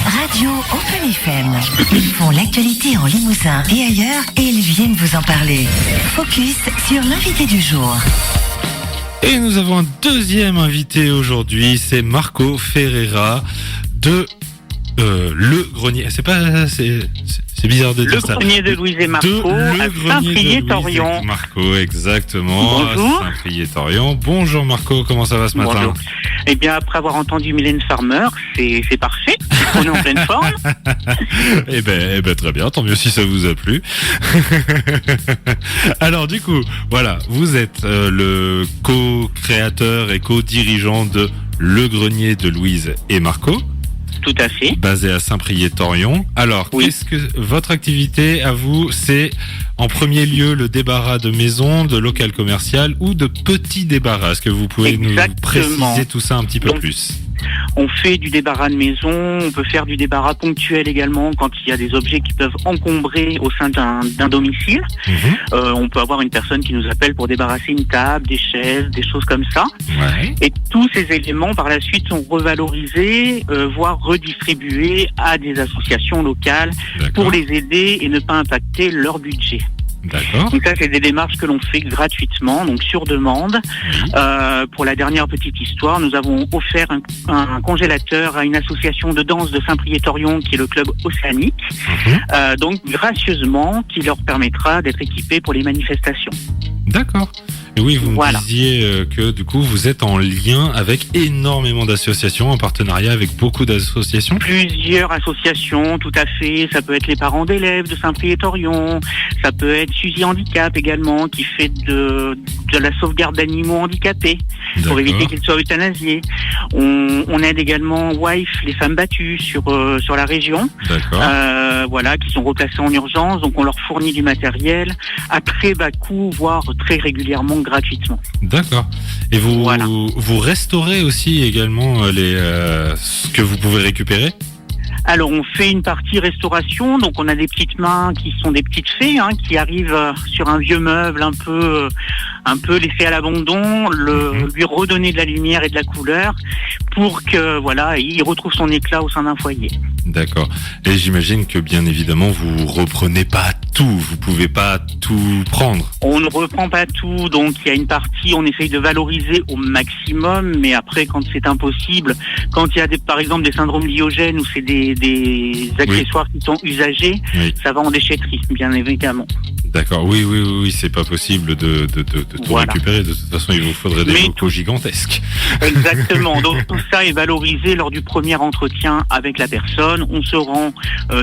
Radio Open FM. Ils font l'actualité en Limousin et ailleurs et ils viennent vous en parler. Focus sur l'invité du jour. Et nous avons un deuxième invité aujourd'hui, c'est Marco Ferreira de Le Grenier. C'est bizarre de dire ça. Le Grenier de Louise et Marco à Saint-Priest-Orient. Marco, exactement. Bonjour. Saint-Priest-Orient. Bonjour Marco, comment ça va ce matin? Bonjour. Eh bien, après avoir entendu Mylène Farmer, c'est parfait. On est en pleine forme. Eh ben, très bien, tant mieux si ça vous a plu. Alors du coup, voilà, vous êtes le co-créateur et co-dirigeant de Le Grenier de Louise et Marco. Tout à fait. Basé à Saint-Priest-Orient. Alors, oui. Qu'est-ce que votre activité à vous, c'est en premier lieu le débarras de maisons, de local commercial ou de petits débarras? Est-ce que vous pouvez nous préciser tout ça un petit peu plus? On fait du débarras de maison, on peut faire du débarras ponctuel également quand il y a des objets qui peuvent encombrer au sein d'un domicile. On peut avoir une personne qui nous appelle pour débarrasser une table, des chaises, des choses comme ça. Ouais. Et tous ces éléments par la suite sont revalorisés, voire redistribués à des associations locales pour les aider et ne pas impacter leur budget. D'accord. Donc ça, c'est des démarches que l'on fait gratuitement, donc sur demande. Pour la dernière petite histoire, nous avons offert un congélateur à une association de danse de Saint-Priest-Orient qui est le club Océanique, donc gracieusement, qui leur permettra d'être équipés pour les manifestations. D'accord. Et oui, vous me disiez que du coup, vous êtes en lien avec énormément d'associations, en partenariat avec beaucoup d'associations. Plusieurs associations, tout à fait. Ça peut être les parents d'élèves de Saint-Priest-Orient. Ça peut être Suzy Handicap également, qui fait de la sauvegarde d'animaux handicapés pour éviter qu'ils soient euthanasiés. On aide également WIFE, les femmes battues sur la région. Voilà, qui sont replacées en urgence. Donc on leur fournit du matériel à très bas coût, voire très régulièrement gratuitement. D'accord. Et vous restaurez aussi également ce que vous pouvez récupérer? Alors on fait une partie restauration, donc on a des petites mains qui sont des petites fées qui arrivent sur un vieux meuble un peu laissé à l'abandon, lui redonner de la lumière et de la couleur pour que il retrouve son éclat au sein d'un foyer. D'accord. Et j'imagine que bien évidemment vous reprenez pas tout, vous pouvez pas tout prendre. On ne reprend pas tout, donc il y a une partie, on essaye de valoriser au maximum, mais après quand c'est impossible, quand il y a par exemple des syndromes diogènes ou c'est des accessoires qui sont usagés, ça va en déchetterie, bien évidemment. D'accord, oui, c'est pas possible de tout récupérer. De toute façon, il vous faudrait des locaux gigantesques. Exactement. Donc tout ça est valorisé lors du premier entretien avec la personne. On se rend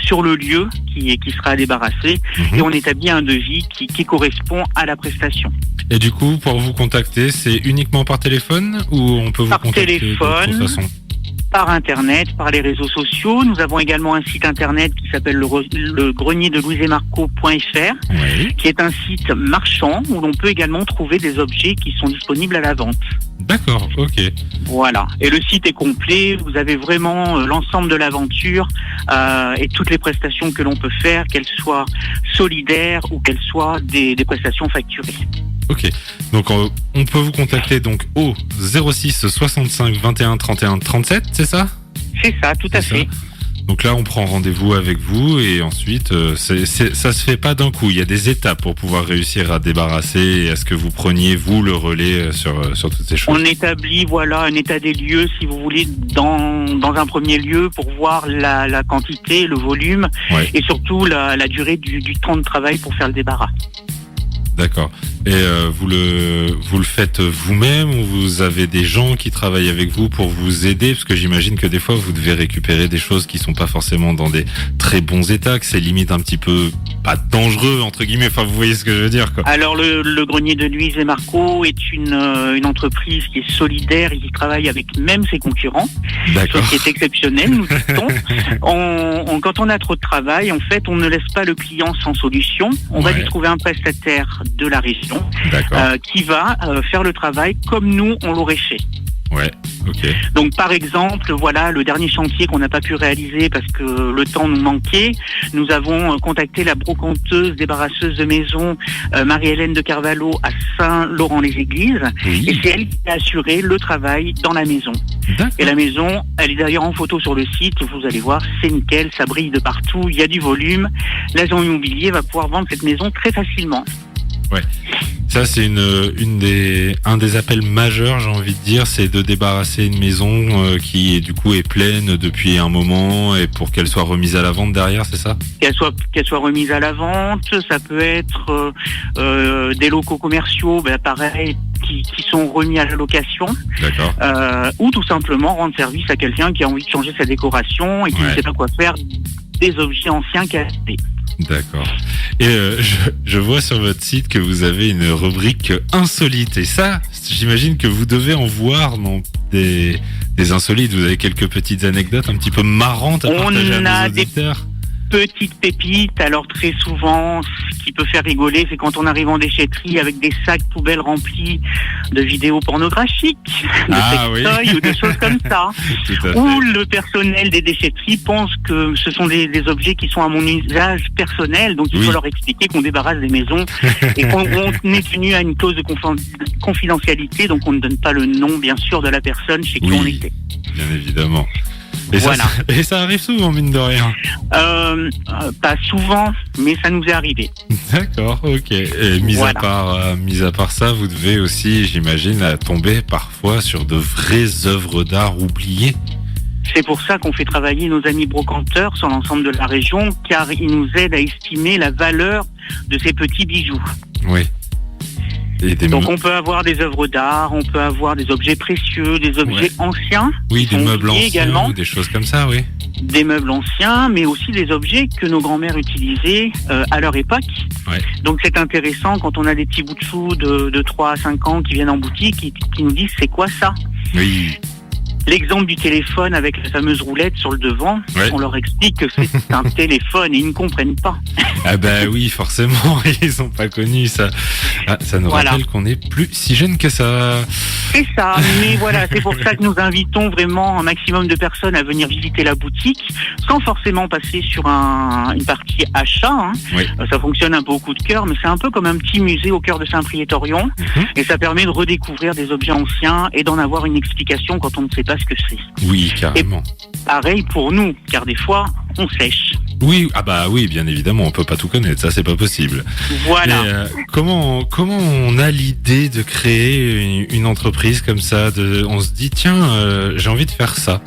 sur le lieu qui sera débarrassé et on établit un devis qui correspond à la prestation. Et du coup, pour vous contacter, c'est uniquement par téléphone ou on peut vous contacter d'autres façons? Par Internet, par les réseaux sociaux. Nous avons également un site Internet qui s'appelle le grenier de louiseetmarco.fr, qui est un site marchand où l'on peut également trouver des objets qui sont disponibles à la vente. D'accord, ok. Voilà. Et le site est complet. Vous avez vraiment l'ensemble de l'aventure et toutes les prestations que l'on peut faire, qu'elles soient solidaires ou qu'elles soient des prestations facturées. Ok, donc on peut vous contacter donc au 06 65 21 31 37, c'est ça? C'est ça, tout à fait. Donc là, on prend rendez-vous avec vous et ensuite, ça se fait pas d'un coup. Il y a des étapes pour pouvoir réussir à débarrasser et à ce que vous preniez, vous, le relais sur toutes ces choses. On établit, un état des lieux, si vous voulez, dans un premier lieu pour voir la quantité, le volume et surtout la durée du temps de travail pour faire le débarras. D'accord. Et vous le faites vous-même ou vous avez des gens qui travaillent avec vous pour vous aider? Parce que j'imagine que des fois, vous devez récupérer des choses qui sont pas forcément dans des très bons états, que c'est limite un petit peu pas dangereux, entre guillemets. Enfin, vous voyez ce que je veux dire, quoi. Alors, le Grenier de Louise et Marco est une entreprise qui est solidaire et qui travaille avec même ses concurrents. D'accord. Ce qui est exceptionnel, nous dit-on. Quand on a trop de travail, en fait, on ne laisse pas le client sans solution. On va lui trouver un prestataire de la région qui va faire le travail comme nous, on l'aurait fait. Ouais, ok. Donc par exemple, voilà le dernier chantier qu'on n'a pas pu réaliser parce que le temps nous manquait. Nous avons contacté la brocanteuse débarrasseuse de maison Marie-Hélène de Carvalho à Saint-Laurent-les-Églises. Oui. Et c'est elle qui a assuré le travail dans la maison. D'accord. Et la maison, elle est d'ailleurs en photo sur le site, vous allez voir, c'est nickel, ça brille de partout, il y a du volume. L'agent immobilier va pouvoir vendre cette maison très facilement. Ouais. Ça, c'est un des appels majeurs, j'ai envie de dire, c'est de débarrasser une maison qui, du coup, est pleine depuis un moment et pour qu'elle soit remise à la vente derrière, c'est ça? Qu'elle soit remise à la vente, ça peut être des locaux commerciaux, pareil, qui sont remis à la location. D'accord. Ou tout simplement rendre service à quelqu'un qui a envie de changer sa décoration et qui ne sait pas quoi faire des objets anciens cassés. D'accord. Et je vois sur votre site que vous avez une rubrique insolite. Et ça, j'imagine que vous devez en voir dans des insolites. Vous avez quelques petites anecdotes un petit peu marrantes à partager à nos auditeurs. Petite pépite, alors très souvent, ce qui peut faire rigoler, c'est quand on arrive en déchetterie avec des sacs poubelles remplis de vidéos pornographiques, de sextoys ou de choses comme ça. Ou le personnel des déchetteries pense que ce sont des objets qui sont à mon usage personnel, donc il faut leur expliquer qu'on débarrasse des maisons et qu'on est tenu à une clause de confidentialité, donc on ne donne pas le nom, bien sûr, de la personne chez qui on était. Bien évidemment. Et, voilà. Ça arrive souvent, mine de rien. Pas souvent, mais ça nous est arrivé. D'accord, ok. Et mis à part ça, vous devez aussi, j'imagine, tomber parfois sur de vraies œuvres d'art oubliées. C'est pour ça qu'on fait travailler nos amis brocanteurs sur l'ensemble de la région, car ils nous aident à estimer la valeur de ces petits bijoux. Oui. Donc on peut avoir des œuvres d'art, on peut avoir des objets précieux, des objets anciens. Oui, des meubles anciens également, ou des choses comme ça, oui. Des meubles anciens, mais aussi des objets que nos grands-mères utilisaient à leur époque. Ouais. Donc c'est intéressant quand on a des petits bouts de chou de 3 à 5 ans qui viennent en boutique et qui nous disent c'est quoi ça ? Oui. L'exemple du téléphone avec la fameuse roulette sur le devant, on leur explique que c'est un téléphone et ils ne comprennent pas. Ah bah oui, forcément, ils n'ont pas connu ça. Ah, ça nous rappelle qu'on n'est plus si jeune que ça. C'est ça, mais voilà, c'est pour ça que nous invitons vraiment un maximum de personnes à venir visiter la boutique, sans forcément passer sur une partie achat. Hein. Oui. Ça fonctionne un peu au coup de cœur, mais c'est un peu comme un petit musée au cœur de Saint-Priest-Orion, et ça permet de redécouvrir des objets anciens et d'en avoir une explication quand on ne sait pas ce que c'est. Oui, carrément. Et pareil pour nous, car des fois, on sèche. Oui, ah bah oui, bien évidemment, on peut pas tout connaître, ça c'est pas possible. Voilà. Mais, comment on a l'idée de créer une entreprise comme ça, on se dit tiens, j'ai envie de faire ça.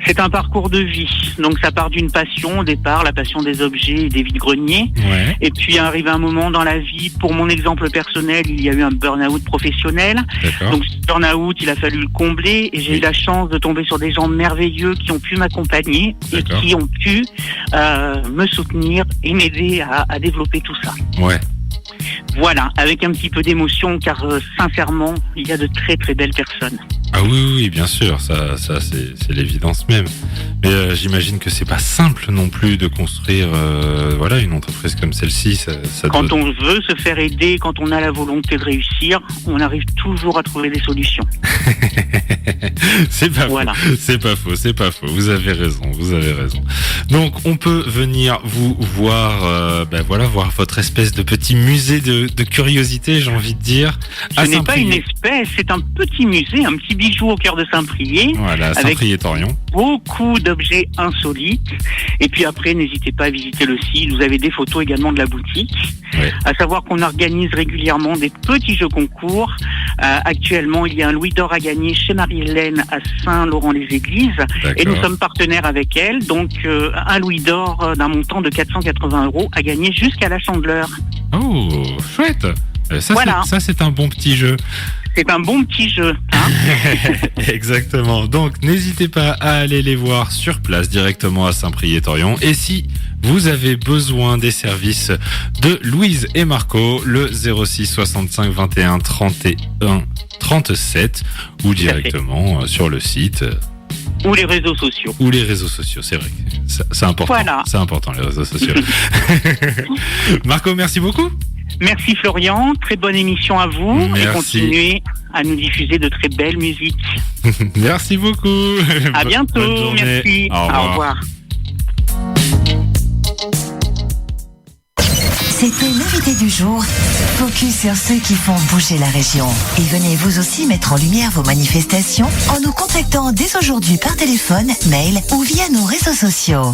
C'est un parcours de vie. Donc ça part d'une passion au départ, la passion des objets et des vides-greniers. Ouais. Et puis arrive un moment dans la vie, pour mon exemple personnel, il y a eu un burn-out professionnel. D'accord. Donc ce burn-out, il a fallu le combler et j'ai eu la chance de tomber sur des gens merveilleux qui ont pu m'accompagner et qui ont pu me soutenir et m'aider à développer tout ça. Ouais. Voilà, avec un petit peu d'émotion, car sincèrement, il y a de très très belles personnes. Ah oui, bien sûr, ça c'est l'évidence même. Mais j'imagine que c'est pas simple non plus de construire une entreprise comme celle-ci. Quand on veut se faire aider, quand on a la volonté de réussir, on arrive toujours à trouver des solutions. C'est pas faux. Vous avez raison. Donc on peut venir vous voir, voir votre espèce de petit musée de curiosité, j'ai envie de dire. Ce n'est pas une espèce, c'est un petit musée, un petit bijou au cœur de Saint-Priest. Voilà, Saint-Priest-Orion. Beaucoup d'objets insolites. Et puis après, n'hésitez pas à visiter le site. Vous avez des photos également de la boutique. Ouais. À savoir qu'on organise régulièrement des petits jeux concours. Actuellement, il y a un louis d'or à gagner chez Marie-Hélène à Saint-Laurent-les-Églises. D'accord. Et nous sommes partenaires avec elle. Donc, un louis d'or d'un montant de 480 € à gagner jusqu'à la Chandeleur. Oh, chouette. Ça, c'est un bon petit jeu. C'est un bon petit jeu. Hein. Exactement. Donc, n'hésitez pas à aller les voir sur place directement à Saint-Priest-Orion. Et si vous avez besoin des services de Louise et Marco, le 06 65 21 31 37 ou directement sur le site. Ou les réseaux sociaux. C'est vrai. C'est important. Voilà. C'est important, les réseaux sociaux. Marco, merci beaucoup. Merci Florian, très bonne émission à vous. Merci. Et continuez à nous diffuser de très belles musiques. Merci beaucoup. À bientôt. Bonne journée. Merci. Au revoir. C'était l'invité du jour. Focus sur ceux qui font bouger la région. Et venez vous aussi mettre en lumière vos manifestations en nous contactant dès aujourd'hui par téléphone, mail ou via nos réseaux sociaux.